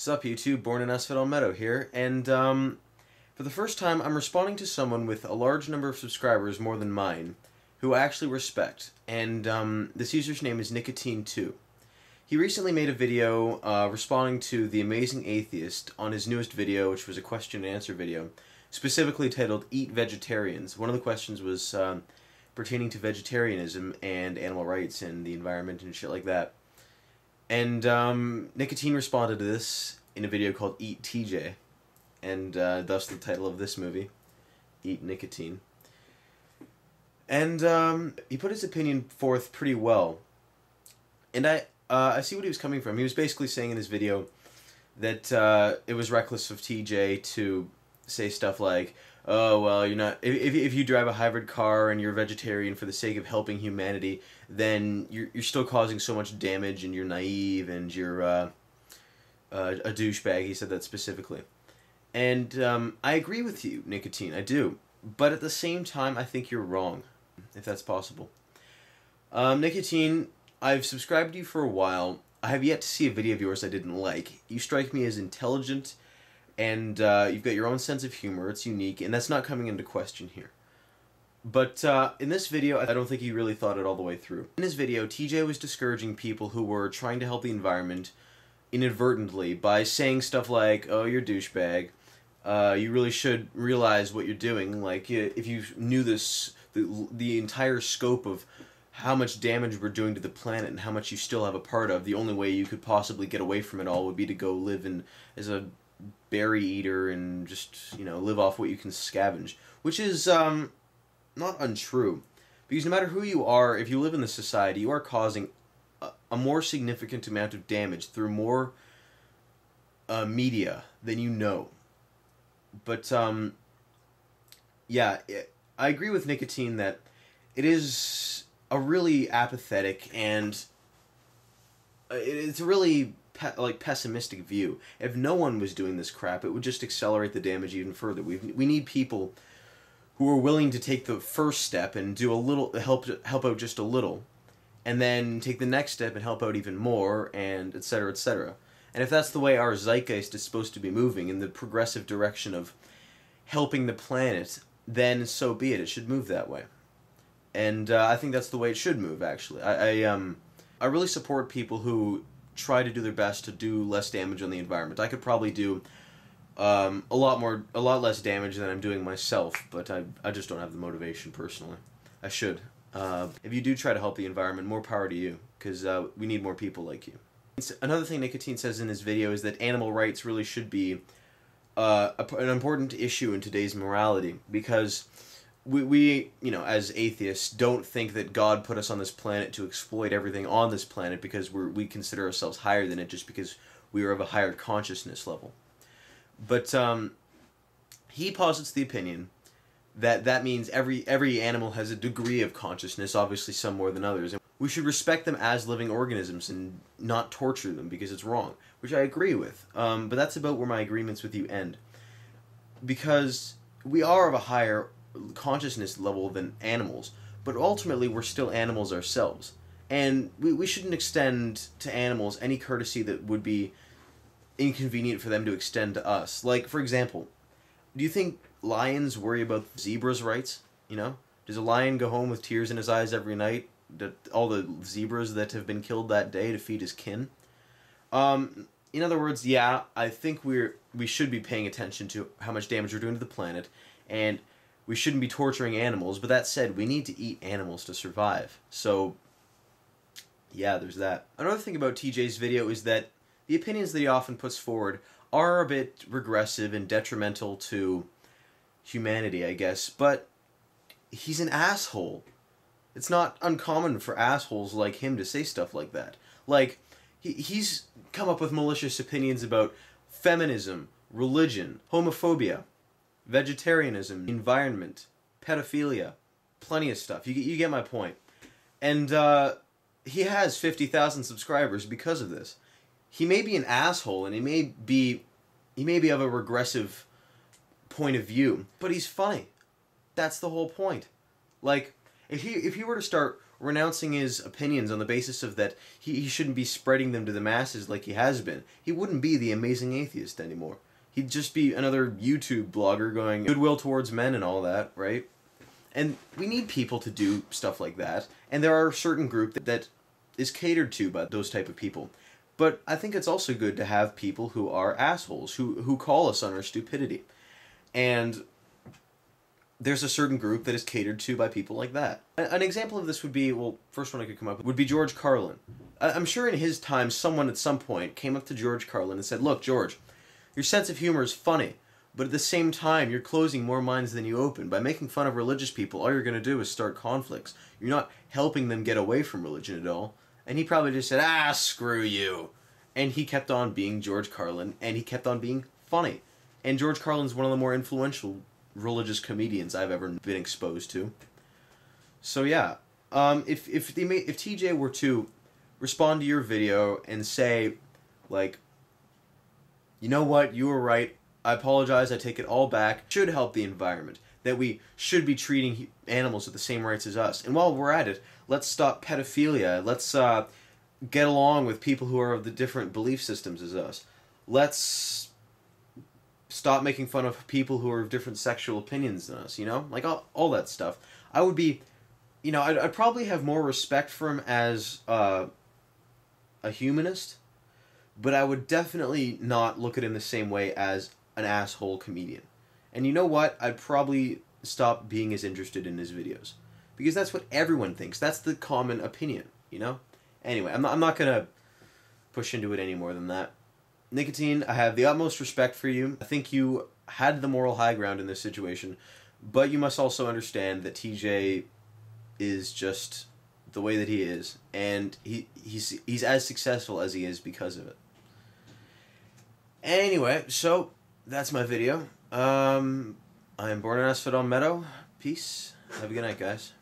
Sup YouTube, Born in Asphodel Meadow here, and for the first time I'm responding to someone with a large number of subscribers, more than mine, who I actually respect, and this user's name is Nykytyne. He recently made a video responding to The Amazing Atheist on his newest video, which was a question and answer video, specifically titled Eat Vegetarians. One of the questions was pertaining to vegetarianism and animal rights and the environment and shit like that. And Nykytyne responded to this in a video called Eat TJ, and thus the title of this movie, Eat Nykytyne. And he put his opinion forth pretty well, and I see what he was coming from. He was basically saying in his video that it was reckless of TJ to say stuff like, oh, well, you're not, if you drive a hybrid car and you're a vegetarian for the sake of helping humanity, then you're still causing so much damage, and you're naive, and you're a douchebag. He said that specifically. And I agree with you, Nykytyne, I do. But at the same time, I think you're wrong, if that's possible. Nykytyne, I've subscribed to you for a while. I have yet to see a video of yours I didn't like. You strike me as intelligent, and you've got your own sense of humor. It's unique, and that's not coming into question here. But in this video, I don't think he really thought it all the way through. In his video, TJ was discouraging people who were trying to help the environment inadvertently by saying stuff like, oh, you're a douchebag, you really should realize what you're doing. Like, if you knew this, the entire scope of how much damage we're doing to the planet and how much you still have a part of, the only way you could possibly get away from it all would be to go live as a berry eater and just, you know, live off what you can scavenge. Which is not untrue. Because no matter who you are, if you live in this society, you are causing a more significant amount of damage through more media than you know. But, yeah, I agree with Nykytyne that it is a really apathetic and it's a really pessimistic view. If no one was doing this crap, it would just accelerate the damage even further. We need people who are willing to take the first step and do a little, help out just a little, and then take the next step and help out even more, and etc., etc. And if that's the way our zeitgeist is supposed to be moving, in the progressive direction of helping the planet, then so be it. It should move that way. And I think that's the way it should move, actually. I really support people who try to do their best to do less damage on the environment. I could probably do a lot less damage than I'm doing myself, but I just don't have the motivation personally. I should. If you do try to help the environment, more power to you, because we need more people like you. Another thing Nykytyne says in his video is that animal rights really should be an important issue in today's morality, because we, you know, as atheists, don't think that God put us on this planet to exploit everything on this planet because we consider ourselves higher than it just because we are of a higher consciousness level. But he posits the opinion that means every animal has a degree of consciousness, obviously some more than others, and we should respect them as living organisms and not torture them because it's wrong, which I agree with. But that's about where my agreements with you end, because we are of a higher consciousness level than animals, but ultimately we're still animals ourselves, and we shouldn't extend to animals any courtesy that would be inconvenient for them to extend to us. Like, for example, do you think lions worry about zebras' rights? You know, does a lion go home with tears in his eyes every night that all the zebras that have been killed that day to feed his kin? In other words, yeah, I think we should be paying attention to how much damage we're doing to the planet, and we shouldn't be torturing animals, but that said, we need to eat animals to survive. So, yeah, there's that. Another thing about TJ's video is that the opinions that he often puts forward are a bit regressive and detrimental to humanity, I guess, but he's an asshole. It's not uncommon for assholes like him to say stuff like that. Like, he's come up with malicious opinions about feminism, religion, homophobia, vegetarianism, environment, pedophilia, plenty of stuff. You get my point. And he has 50,000 subscribers because of this. He may be an asshole and he may be of a regressive point of view, but he's funny. That's the whole point. Like, if he were to start renouncing his opinions on the basis of that he shouldn't be spreading them to the masses like he has been, he wouldn't be the amazing atheist anymore. He'd just be another YouTube blogger going goodwill towards men and all that, right? And we need people to do stuff like that, and there are a certain group that is catered to by those type of people. But I think it's also good to have people who are assholes, who call us on our stupidity. And there's a certain group that is catered to by people like that. An example of this would be, well, first one I could come up with would be George Carlin. I'm sure in his time, someone at some point came up to George Carlin and said, look, George, your sense of humor is funny, but at the same time, you're closing more minds than you open. By making fun of religious people, all you're going to do is start conflicts. You're not helping them get away from religion at all. And he probably just said, screw you. And he kept on being George Carlin, and he kept on being funny. And George Carlin's one of the more influential religious comedians I've ever been exposed to. So yeah, if TJ were to respond to your video and say, like, you know what, you were right, I apologize, I take it all back, should help the environment, that we should be treating animals with the same rights as us. And while we're at it, let's stop pedophilia, let's get along with people who are of the different belief systems as us. Let's stop making fun of people who are of different sexual opinions than us, you know? Like, all that stuff. I would be, you know, I'd probably have more respect for him as a humanist, but I would definitely not look at him the same way as an asshole comedian. And you know what? I'd probably stop being as interested in his videos. Because that's what everyone thinks. That's the common opinion, you know? Anyway, I'm not going to push into it any more than that. Nykytyne, I have the utmost respect for you. I think you had the moral high ground in this situation, but you must also understand that TJ is just the way that he is, and he's as successful as he is because of it. Anyway, so that's my video. I am Born on Asphodel Meadow. Peace. Have a good night, guys.